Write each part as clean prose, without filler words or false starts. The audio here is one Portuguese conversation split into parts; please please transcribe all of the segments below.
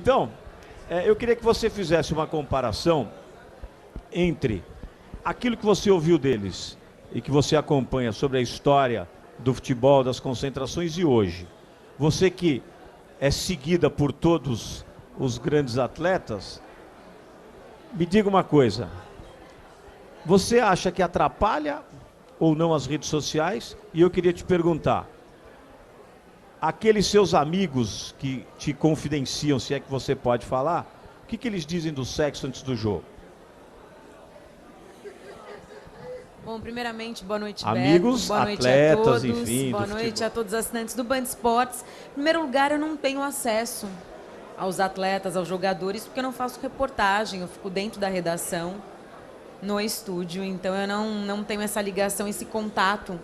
Então, eu queria que você fizesse uma comparação entre aquilo que você ouviu deles e que você acompanha sobre a história do futebol, das concentrações e hoje. Você que é seguida por todos os grandes atletas, me diga uma coisa. Você acha que atrapalha ou não as redes sociais? E eu queria te perguntar, aqueles seus amigos que te confidenciam, se é que você pode falar, o que eles dizem do sexo antes do jogo? Bom, primeiramente, boa noite, amigos, Beto. Boa noite atletas, a todos. enfim. Boa noite a todos os assinantes do Band Esportes. Em primeiro lugar, eu não tenho acesso aos atletas, aos jogadores, porque eu não faço reportagem, eu fico dentro da redação, no estúdio, então eu não tenho essa ligação, esse contato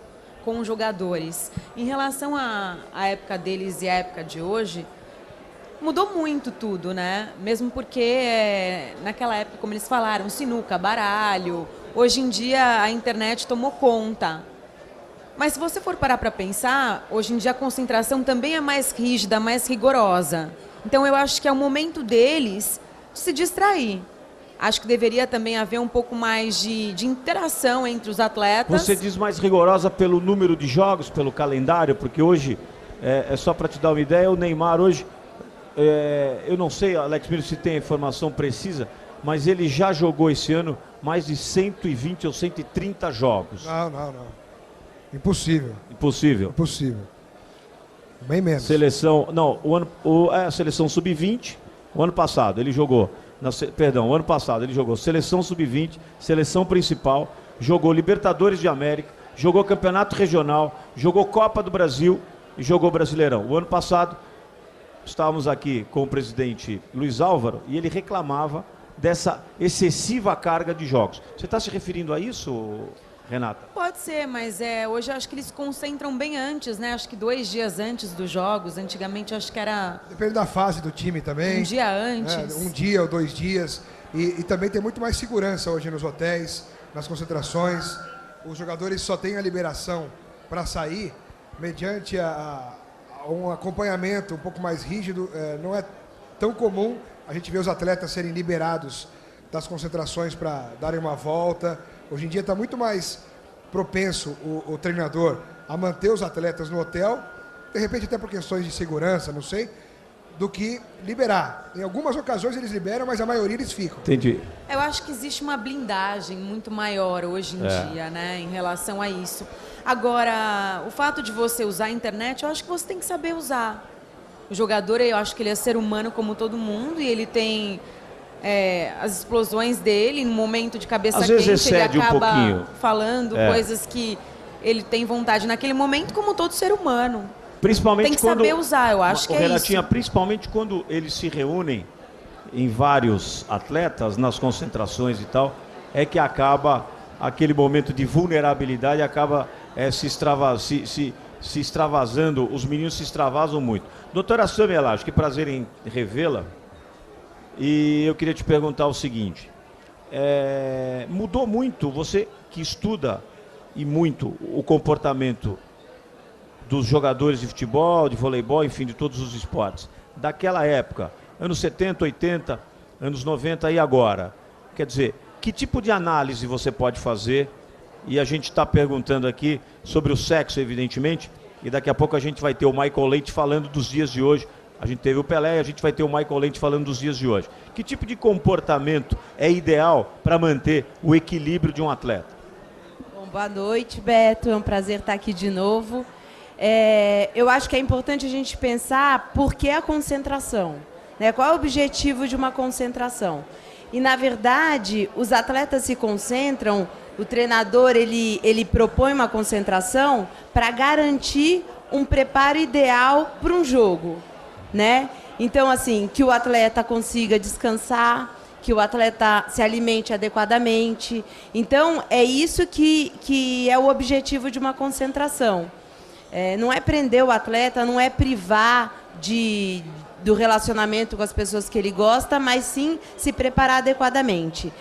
com os jogadores. Em relação à época deles e à época de hoje, mudou muito tudo, né? Mesmo porque naquela época, como eles falaram, sinuca, baralho, hoje em dia a internet tomou conta. Mas se você for parar para pensar, hoje em dia a concentração também é mais rígida, mais rigorosa. Então eu acho que é o momento deles de se distrair. Acho que deveria também haver um pouco mais de interação entre os atletas. Você diz mais rigorosa pelo número de jogos, pelo calendário, porque hoje, só para te dar uma ideia, o Neymar hoje, eu não sei, Alex Miro, se tem a informação precisa, mas ele já jogou esse ano mais de 120 ou 130 jogos. Não. Impossível. Impossível. Impossível. Bem menos. Seleção, não, a seleção sub-20, o ano passado ele jogou, o ano passado ele jogou seleção sub-20, seleção principal, jogou Libertadores de América, jogou Campeonato Regional, jogou Copa do Brasil e jogou Brasileirão. O ano passado estávamos aqui com o presidente Luiz Álvaro e ele reclamava dessa excessiva carga de jogos. Você está se referindo a isso, Renata? Pode ser, mas hoje eu acho que eles se concentram bem antes, né? Acho que 2 dias antes dos jogos. Antigamente acho que era... Depende da fase do time também. Um dia antes. Um dia ou 2 dias. E também tem muito mais segurança hoje nos hotéis, nas concentrações. Os jogadores só têm a liberação para sair mediante um acompanhamento um pouco mais rígido. Não é tão comum a gente ver os atletas serem liberados das concentrações para darem uma volta. Hoje em dia está muito mais propenso o treinador a manter os atletas no hotel, de repente até por questões de segurança, não sei, do que liberar. Em algumas ocasiões eles liberam, mas a maioria eles ficam. Entendi. Eu acho que existe uma blindagem muito maior hoje em dia, né, em relação a isso. Agora, o fato de você usar a internet, eu acho que você tem que saber usar. O jogador, eu acho que ele é ser humano como todo mundo e ele tem as explosões dele, no momento de cabeça quente, ele acaba falando coisas que ele tem vontade naquele momento, como todo ser humano. Principalmente tem que saber usar, eu acho que é Renatinha, isso. principalmente quando eles se reúnem em vários atletas, nas concentrações e tal, é que acaba aquele momento de vulnerabilidade, acaba se extravasando, os meninos se extravasam muito. Doutora Samia Laje, que prazer em revê-la. E eu queria te perguntar o seguinte, mudou muito, você que estuda e muito o comportamento dos jogadores de futebol, de voleibol, enfim, de todos os esportes, daquela época, anos 70, 80, anos 90 e agora. Quer dizer, que tipo de análise você pode fazer? E a gente está perguntando aqui sobre o sexo, evidentemente, e daqui a pouco a gente vai ter o Michael Leite falando dos dias de hoje. A gente teve o Pelé e a gente vai ter o Michael Leite falando dos dias de hoje. Que tipo de comportamento é ideal para manter o equilíbrio de um atleta? Bom, boa noite, Beto. É um prazer estar aqui de novo. Eu acho que é importante a gente pensar por que a concentração, né? Qual é o objetivo de uma concentração? E, na verdade, os atletas se concentram, o treinador ele propõe uma concentração para garantir um preparo ideal para um jogo, né? Então, assim, que o atleta consiga descansar, que o atleta se alimente adequadamente. Então, é isso que é o objetivo de uma concentração. Não é prender o atleta, não é privar do relacionamento com as pessoas que ele gosta, mas sim se preparar adequadamente.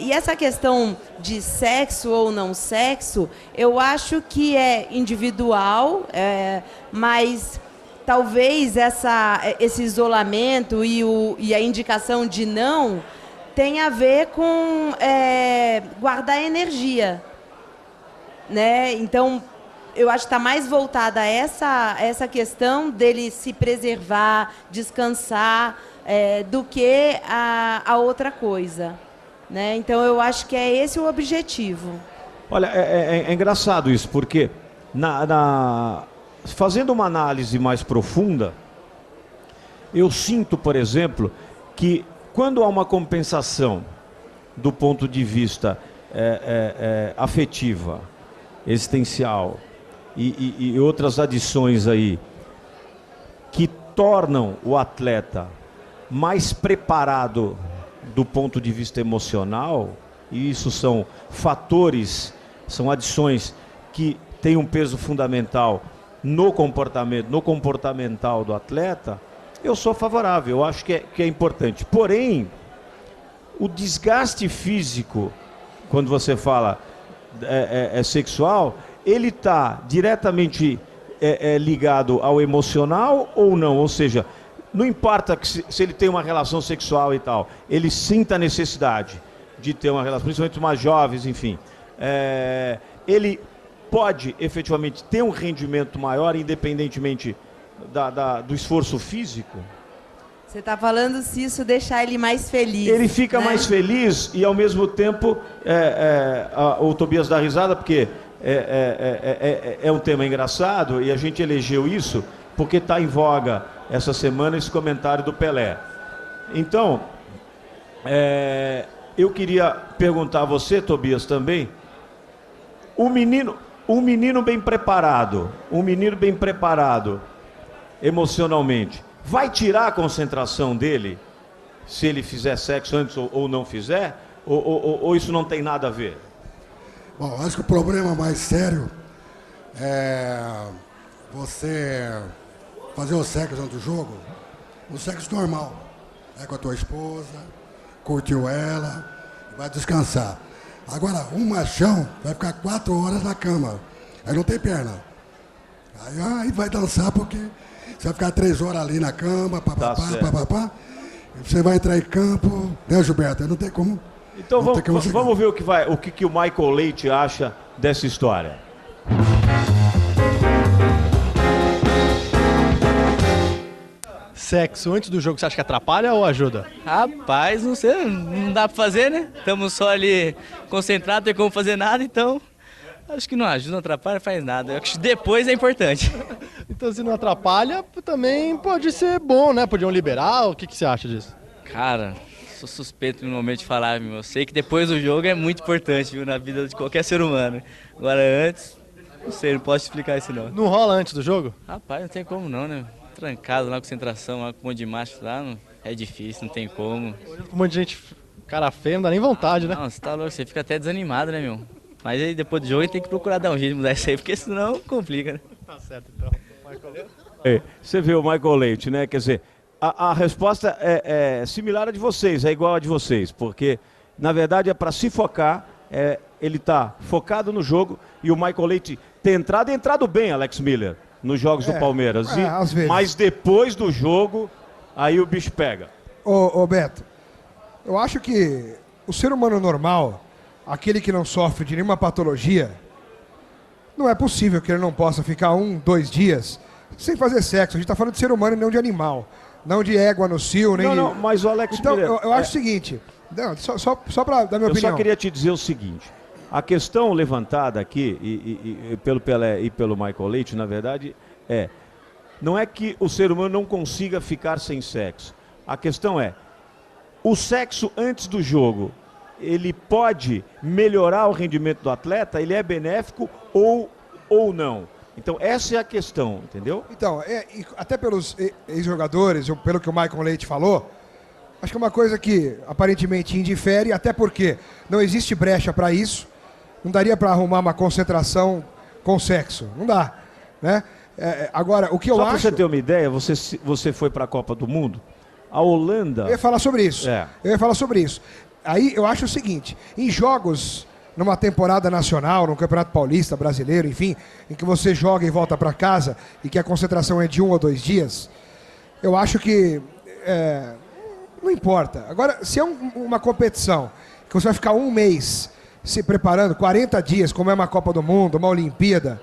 E essa questão de sexo ou não sexo, eu acho que é individual, mas talvez esse isolamento e a indicação de não tenha a ver com guardar energia, né? Então, eu acho que está mais voltada a essa questão dele se preservar, descansar, do que a outra coisa, né? Então, eu acho que é esse o objetivo. Olha, é engraçado isso, porque fazendo uma análise mais profunda, eu sinto, por exemplo, que quando há uma compensação do ponto de vista afetiva, existencial e outras adições aí, que tornam o atleta mais preparado do ponto de vista emocional, e isso são fatores, são adições que têm um peso fundamental no comportamental do atleta, eu sou favorável, eu acho que é importante. Porém, o desgaste físico, quando você fala sexual, ele está diretamente ligado ao emocional ou não? Ou seja, não importa que se ele tem uma relação sexual e tal, ele sinta a necessidade de ter uma relação, principalmente os mais jovens, enfim. Ele pode efetivamente ter um rendimento maior, independentemente do esforço físico? Você está falando se isso deixar ele mais feliz. Ele fica, né? mais feliz e, ao mesmo tempo, o Tobias dá risada, porque é um tema engraçado e a gente elegeu isso porque está em voga essa semana esse comentário do Pelé. Então, eu queria perguntar a você, Tobias, também, um menino bem preparado emocionalmente, vai tirar a concentração dele se ele fizer sexo antes ou não fizer? Ou isso não tem nada a ver? Bom, acho que o problema mais sério é você fazer o sexo antes do jogo, o sexo normal, com a tua esposa, curtiu ela, vai descansar. Agora, um machão vai ficar 4 horas na cama, aí não tem perna. Aí vai dançar porque você vai ficar 3 horas ali na cama, papapá. Você vai entrar em campo, né, Gilberto? Não tem como. Então vamos ver o que o Michael Leite acha dessa história. Sexo antes do jogo, você acha que atrapalha ou ajuda? Rapaz, não sei, não dá pra fazer, né? Estamos só ali concentrados, não tem como fazer nada, então acho que não ajuda, não atrapalha, faz nada. Eu acho que depois é importante. Então, se não atrapalha, também pode ser bom, né? Podiam liberar, o que você acha disso? Cara, sou suspeito no momento de falar, meu. Eu sei que depois do jogo é muito importante, viu, na vida de qualquer ser humano. Agora antes, não sei, não posso explicar isso não. Não rola antes do jogo? Rapaz, não tem como não, né? Trancado lá, concentração, lá com um monte de macho lá, é difícil, não tem como. Olhando com um monte de gente, cara feio, não dá nem vontade, né? Não, você tá louco, você fica até desanimado, né, meu? Mas aí depois do jogo a gente tem que procurar dar um jeito de mudar isso aí, porque senão complica, né? Tá certo, então. Michael Leite? Você vê o Michael Leite, né? Quer dizer, a resposta é similar à de vocês, é igual à de vocês, porque, na verdade, é para se focar, ele está focado no jogo, e o Michael Leite tem entrado bem, Alex Miller, nos jogos do Palmeiras. Às vezes. Mas depois do jogo, aí o bicho pega. Ô Beto, eu acho que o ser humano normal, aquele que não sofre de nenhuma patologia, não é possível que ele não possa ficar 1, 2 dias sem fazer sexo. A gente está falando de ser humano e não de animal. Não de égua no cio, nem Não, mas o Alex Então, Miller... eu acho o seguinte, não, só para dar minha opinião. Eu só queria te dizer o seguinte, a questão levantada aqui, e pelo Pelé e pelo Michael Leite, na verdade, não é que o ser humano não consiga ficar sem sexo. A questão é, o sexo antes do jogo, ele pode melhorar o rendimento do atleta? Ele é benéfico ou não? Então, essa é a questão, entendeu? Então, até pelos ex-jogadores, pelo que o Michael Leite falou, acho que é uma coisa que aparentemente indifere, até porque não existe brecha para isso. Não daria para arrumar uma concentração com sexo. Não dá, né? Agora, o que eu acho... Só para você ter uma ideia, você foi para a Copa do Mundo, a Holanda... Eu ia falar sobre isso. Eu ia falar sobre isso. Aí eu acho o seguinte, em jogos numa temporada nacional, num Campeonato Paulista, Brasileiro, enfim, em que você joga e volta para casa e que a concentração é de 1 ou 2 dias, eu acho que não importa. Agora, se é uma competição que você vai ficar 1 mês se preparando, 40 dias, como é uma Copa do Mundo, uma Olimpíada,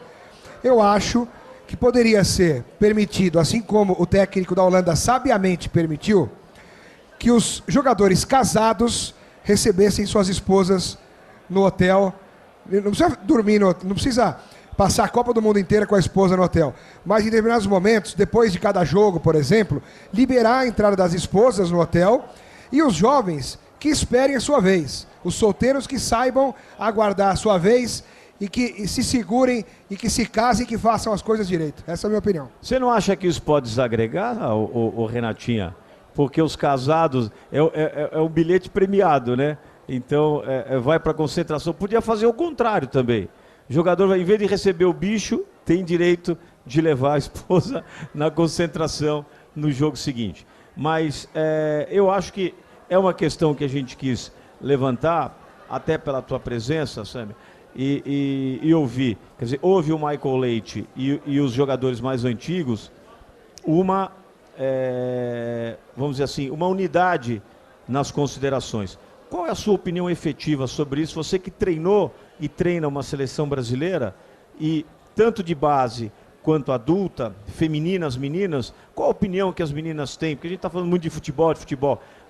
eu acho que poderia ser permitido, assim como o técnico da Holanda sabiamente permitiu, que os jogadores casados recebessem suas esposas no hotel. Não precisa dormir, não precisa passar a Copa do Mundo inteira com a esposa no hotel. Mas em determinados momentos, depois de cada jogo, por exemplo, liberar a entrada das esposas no hotel e os jovens que esperem a sua vez. Os solteiros que saibam aguardar a sua vez e que se segurem e que se casem e que façam as coisas direito. Essa é a minha opinião. Você não acha que isso pode desagregar, o Renatinha? Porque os casados é um bilhete premiado, né? Então vai para concentração. Podia fazer o contrário também. O jogador, em vez de receber o bicho, tem direito de levar a esposa na concentração no jogo seguinte. Mas eu acho que é uma questão que a gente quis levantar, até pela tua presença, Sammy, e ouvir. Quer dizer, houve o Michael Leite e os jogadores mais antigos, vamos dizer assim, uma unidade nas considerações. Qual é a sua opinião efetiva sobre isso? Você que treinou e treina uma seleção brasileira, e tanto de base quanto adulta, femininas, meninas, qual a opinião que as meninas têm? Porque a gente está falando muito de futebol.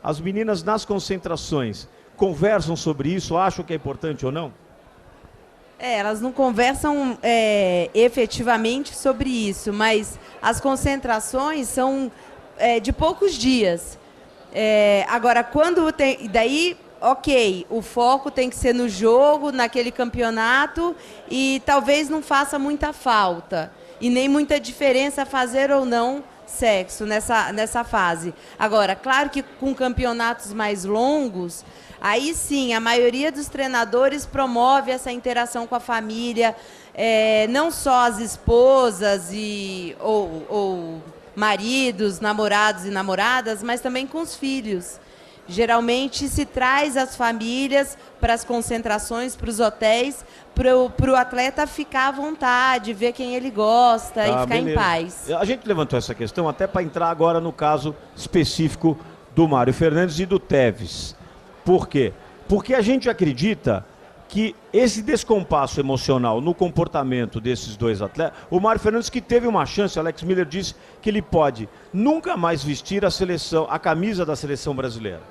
As meninas nas concentrações conversam sobre isso, acham que é importante ou não? Elas não conversam efetivamente sobre isso, mas as concentrações são de poucos dias. Agora, quando tem... Daí, ok, o foco tem que ser no jogo, naquele campeonato, e talvez não faça muita falta. E nem muita diferença fazer ou não sexo nessa fase. Agora, claro que com campeonatos mais longos, aí sim, a maioria dos treinadores promove essa interação com a família, não só as esposas ou maridos, namorados e namoradas, mas também com os filhos. Geralmente se traz as famílias para as concentrações, para os hotéis, para o atleta ficar à vontade, ver quem ele gosta e ficar beleza. em paz. A gente levantou essa questão até para entrar agora no caso específico do Mário Fernandes e do Tevez. Por quê? Porque a gente acredita que esse descompasso emocional no comportamento desses dois atletas, o Mário Fernandes que teve uma chance, o Alex Miller disse que ele pode nunca mais vestir a camisa da seleção brasileira.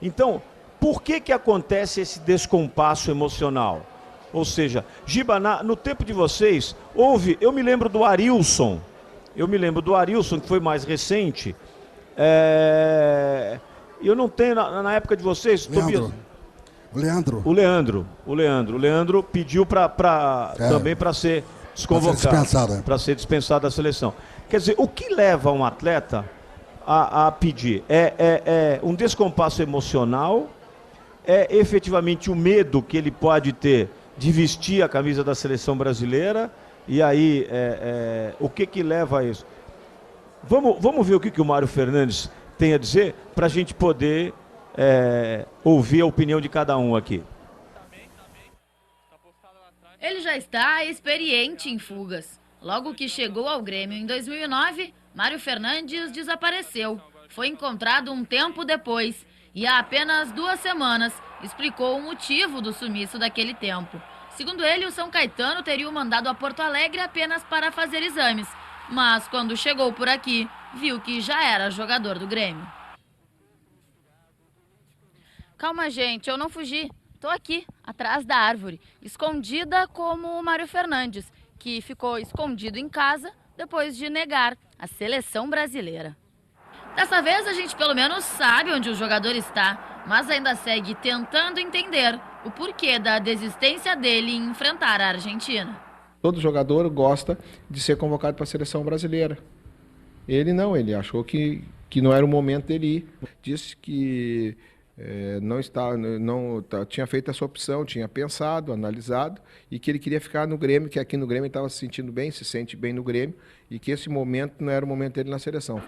Então, por que acontece esse descompasso emocional? Ou seja, Giba, no tempo de vocês, eu me lembro do Arilson, que foi mais recente, eu não tenho, na época de vocês, Tobias... O Leandro pediu também para ser desconvocado, para ser dispensado da seleção. Quer dizer, o que leva um atleta a pedir? É um descompasso emocional? É efetivamente o medo que ele pode ter de vestir a camisa da seleção brasileira? E aí, o que leva a isso? Vamos ver o que o Mário Fernandes tem a dizer para a gente poder... ouvir a opinião de cada um aqui. Ele já está experiente em fugas. Logo que chegou ao Grêmio em 2009, Mário Fernandes desapareceu. Foi encontrado um tempo depois e há apenas 2 semanas explicou o motivo do sumiço daquele tempo. Segundo ele, o São Caetano teria o mandado a Porto Alegre apenas para fazer exames, mas quando chegou por aqui, viu que já era jogador do Grêmio. Calma, gente, eu não fugi. Tô aqui, atrás da árvore, escondida como o Mário Fernandes, que ficou escondido em casa depois de negar a seleção brasileira. Dessa vez a gente pelo menos sabe onde o jogador está, mas ainda segue tentando entender o porquê da desistência dele em enfrentar a Argentina. Todo jogador gosta de ser convocado para a seleção brasileira. Ele não, ele achou que não era o momento dele ir. Disse que tinha feito essa opção, tinha pensado, analisado, e que ele queria ficar no Grêmio, que aqui no Grêmio ele estava se sentindo bem, se sente bem no Grêmio, e que esse momento não era o momento dele na seleção.